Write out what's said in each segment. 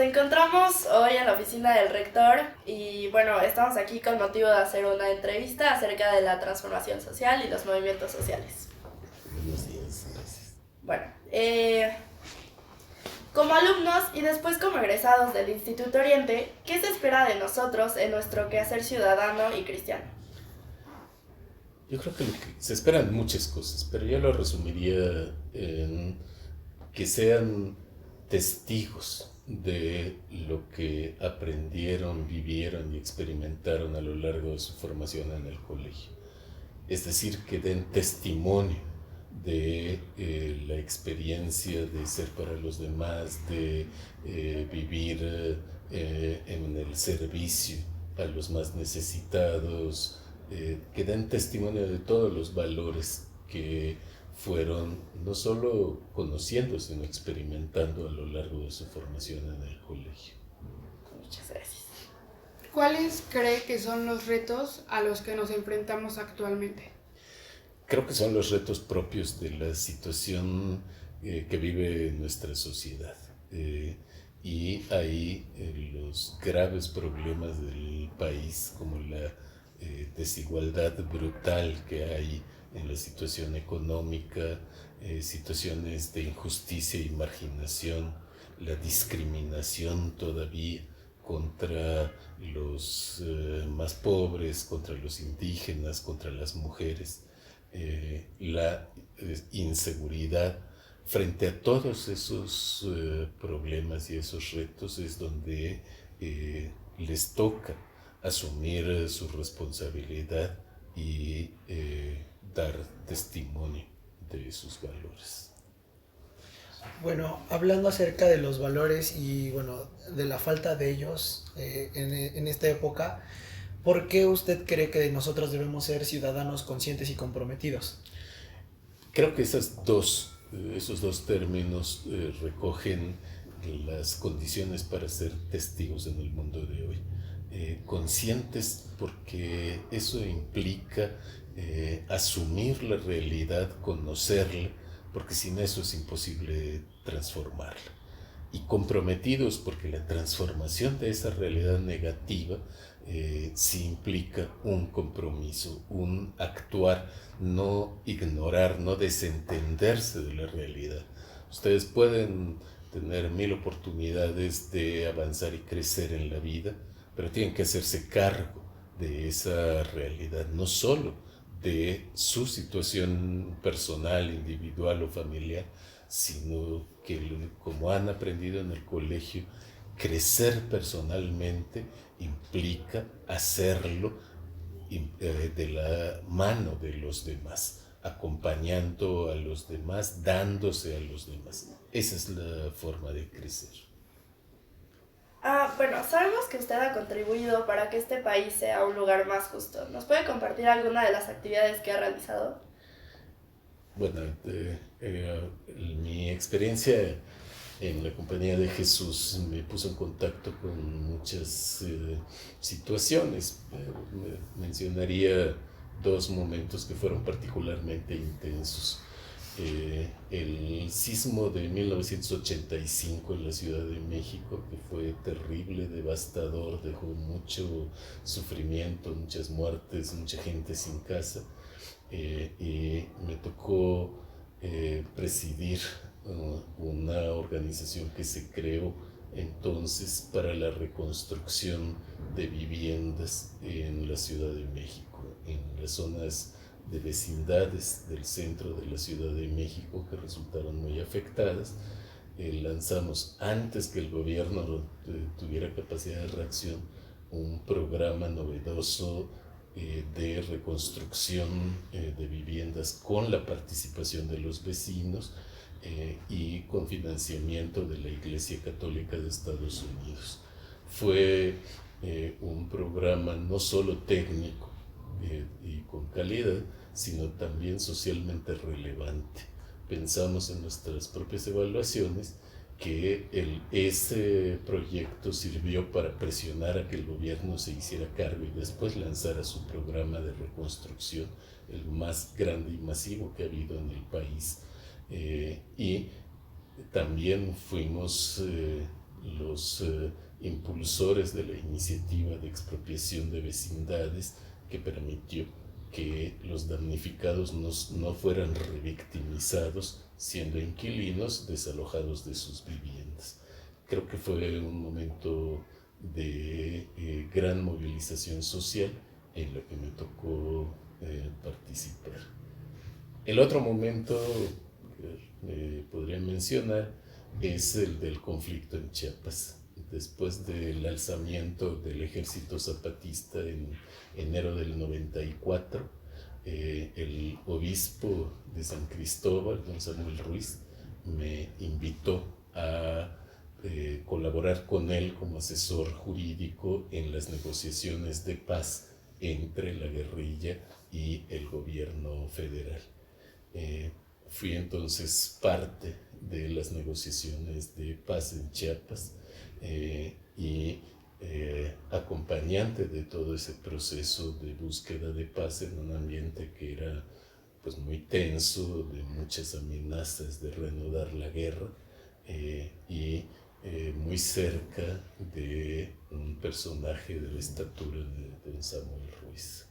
encontramos hoy en la oficina del rector y bueno, estamos aquí con motivo de hacer una entrevista acerca de la transformación social y los movimientos sociales. Buenos días, gracias. Bueno, como alumnos y después como egresados del Instituto Oriente, ¿qué se espera de nosotros en nuestro quehacer ciudadano y cristiano? Yo creo que se esperan muchas cosas, pero yo lo resumiría en que sean testigos de lo que aprendieron, vivieron y experimentaron a lo largo de su formación en el colegio. Es decir, que den testimonio de la experiencia de ser para los demás, de vivir en el servicio a los más necesitados, que den testimonio de todos los valores que fueron no solo conociendo, sino experimentando a lo largo de su formación en el colegio. Muchas gracias. ¿Cuáles cree que son los retos a los que nos enfrentamos actualmente? Creo que son los retos propios de la situación que vive nuestra sociedad. Y ahí los graves problemas del país, como la desigualdad brutal que hay en la situación económica, situaciones de injusticia y marginación, la discriminación todavía contra los más pobres, contra los indígenas, contra las mujeres, la inseguridad. Frente a todos esos problemas y esos retos es donde les toca asumir su responsabilidad y dar testimonio de sus valores. Bueno, hablando acerca de los valores y bueno, de la falta de ellos en esta época, ¿por qué usted cree que nosotros debemos ser ciudadanos conscientes y comprometidos? Creo que esos dos términos recogen las condiciones para ser testigos en el mundo de hoy. Conscientes porque eso implica asumir la realidad, conocerla, porque sin eso es imposible transformarla. Y comprometidos porque la transformación de esa realidad negativa sí implica un compromiso, un actuar, no ignorar, no desentenderse de la realidad. Ustedes pueden tener 1000 oportunidades de avanzar y crecer en la vida, pero tienen que hacerse cargo de esa realidad, no solo de su situación personal, individual o familiar, sino que, como han aprendido en el colegio, crecer personalmente implica hacerlo de la mano de los demás, acompañando a los demás, dándose a los demás. Esa es la forma de crecer. Bueno, sabemos que usted ha contribuido para que este país sea un lugar más justo. ¿Nos puede compartir alguna de las actividades que ha realizado? Bueno, mi experiencia en la Compañía de Jesús me puso en contacto con muchas situaciones. Mencionaría dos momentos que fueron particularmente intensos. El sismo de 1985 en la Ciudad de México, que fue terrible, devastador, dejó mucho sufrimiento, muchas muertes, mucha gente sin casa. Y me tocó presidir una organización que se creó entonces para la reconstrucción de viviendas en la Ciudad de México, en las zonas de vecindades del centro de la Ciudad de México que resultaron muy afectadas. Lanzamos, antes que el gobierno tuviera capacidad de reacción, un programa novedoso de reconstrucción de viviendas con la participación de los vecinos y con financiamiento de la Iglesia Católica de Estados Unidos. Fue un programa no solo técnico y con calidad, sino también socialmente relevante. Pensamos en nuestras propias evaluaciones que ese proyecto sirvió para presionar a que el gobierno se hiciera cargo y después lanzara su programa de reconstrucción, el más grande y masivo que ha habido en el país. Y también fuimos los impulsores de la iniciativa de expropiación de vecindades que permitió que los damnificados no fueran revictimizados siendo inquilinos desalojados de sus viviendas. Creo que fue un momento de gran movilización social en lo que me tocó participar. El otro momento que podría mencionar es el del conflicto en Chiapas. Después del alzamiento del ejército zapatista en enero del 94, el obispo de San Cristóbal, don Samuel Ruiz, me invitó a colaborar con él como asesor jurídico en las negociaciones de paz entre la guerrilla y el gobierno federal. Fui entonces parte de las negociaciones de paz en Chiapas y acompañante de todo ese proceso de búsqueda de paz en un ambiente que era pues muy tenso, de muchas amenazas de reanudar la guerra y muy cerca de un personaje de la estatura de don Samuel Ruiz.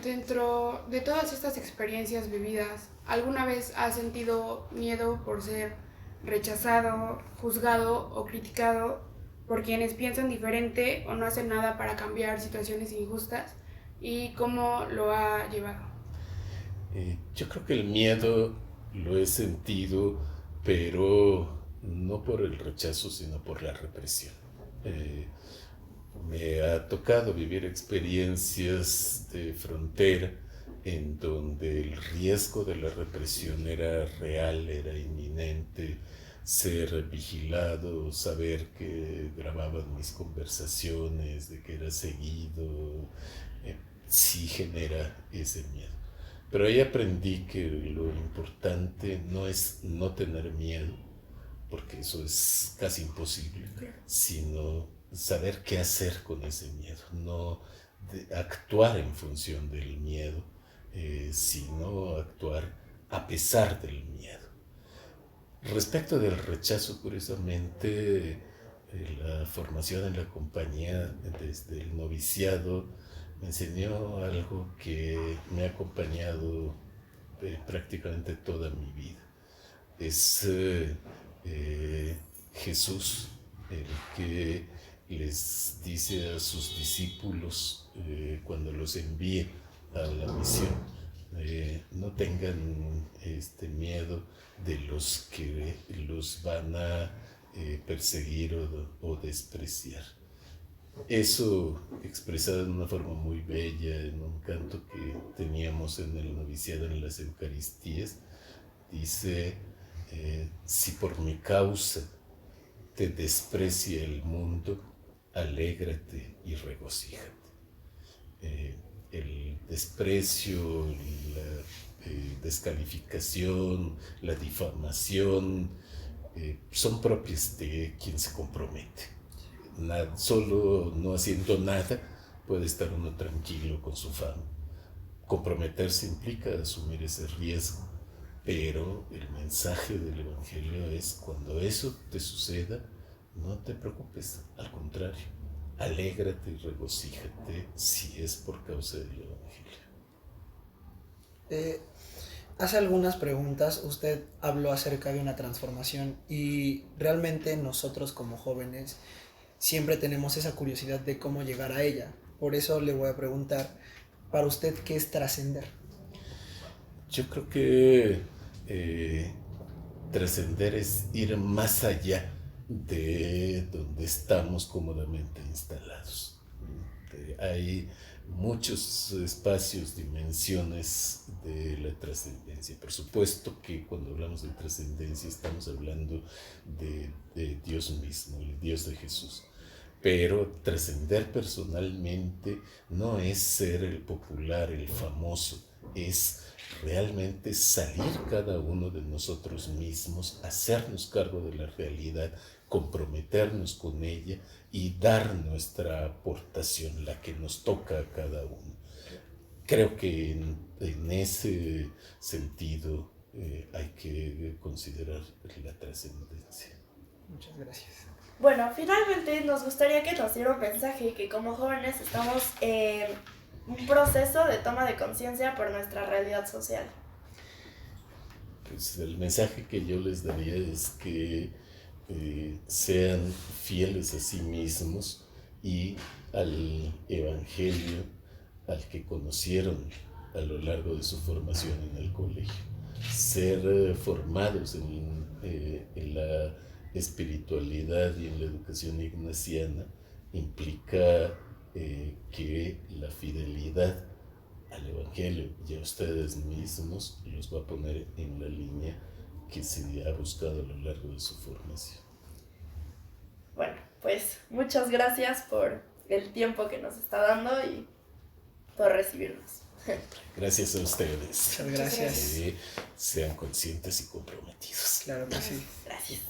Dentro de todas estas experiencias vividas, ¿alguna vez has sentido miedo por ser rechazado, juzgado o criticado por quienes piensan diferente o no hacen nada para cambiar situaciones injustas? ¿Y cómo lo ha llevado? Yo creo que el miedo lo he sentido, pero no por el rechazo, sino por la represión. Me ha tocado vivir experiencias de frontera en donde el riesgo de la represión era real, era inminente, ser vigilado, saber que grababan mis conversaciones, de que era seguido, sí genera ese miedo. Pero ahí aprendí que lo importante no es no tener miedo, porque eso es casi imposible, sino saber qué hacer con ese miedo, no actuar en función del miedo, sino actuar a pesar del miedo. Respecto del rechazo, curiosamente, la formación en la compañía desde el noviciado me enseñó algo que me ha acompañado prácticamente toda mi vida. Es Jesús el que les dice a sus discípulos cuando los envíe a la misión, no tengan miedo de los que los van a perseguir o despreciar. Eso expresado de una forma muy bella en un canto que teníamos en el noviciado en las Eucaristías, dice, si por mi causa te desprecia el mundo, alégrate y regocíjate. El desprecio, la descalificación, la difamación son propias de quien se compromete. Solo no haciendo nada puede estar uno tranquilo con su fama. Comprometerse implica asumir ese riesgo, pero el mensaje del Evangelio es: cuando eso te suceda, no te preocupes, al contrario, alégrate y regocíjate si es por causa del Evangelio. Hace algunas preguntas usted habló acerca de una transformación y realmente nosotros como jóvenes siempre tenemos esa curiosidad de cómo llegar a ella. Por eso le voy a preguntar, para usted, ¿qué es trascender? Yo creo que trascender es ir más allá de donde estamos cómodamente instalados. Hay muchos espacios, dimensiones de la trascendencia. Por supuesto que cuando hablamos de trascendencia estamos hablando de Dios mismo, el Dios de Jesús. Pero trascender personalmente no es ser el popular, el famoso, es realmente salir cada uno de nosotros mismos, hacernos cargo de la realidad, comprometernos con ella y dar nuestra aportación, la que nos toca a cada uno. Creo que en ese sentido hay que considerar la trascendencia. Muchas gracias. Bueno, finalmente nos gustaría que nos diera un mensaje que como jóvenes estamos en un proceso de toma de conciencia por nuestra realidad social. Pues el mensaje que yo les daría es que sean fieles a sí mismos y al evangelio al que conocieron a lo largo de su formación en el colegio. Ser formados en la espiritualidad y en la educación ignaciana implica que la fidelidad al evangelio y a ustedes mismos los va a poner en la línea que se ha buscado a lo largo de su formación. Bueno, pues muchas gracias por el tiempo que nos está dando y por recibirnos. Gracias a ustedes. Muchas gracias. Sean conscientes y comprometidos. Claro que sí. Gracias.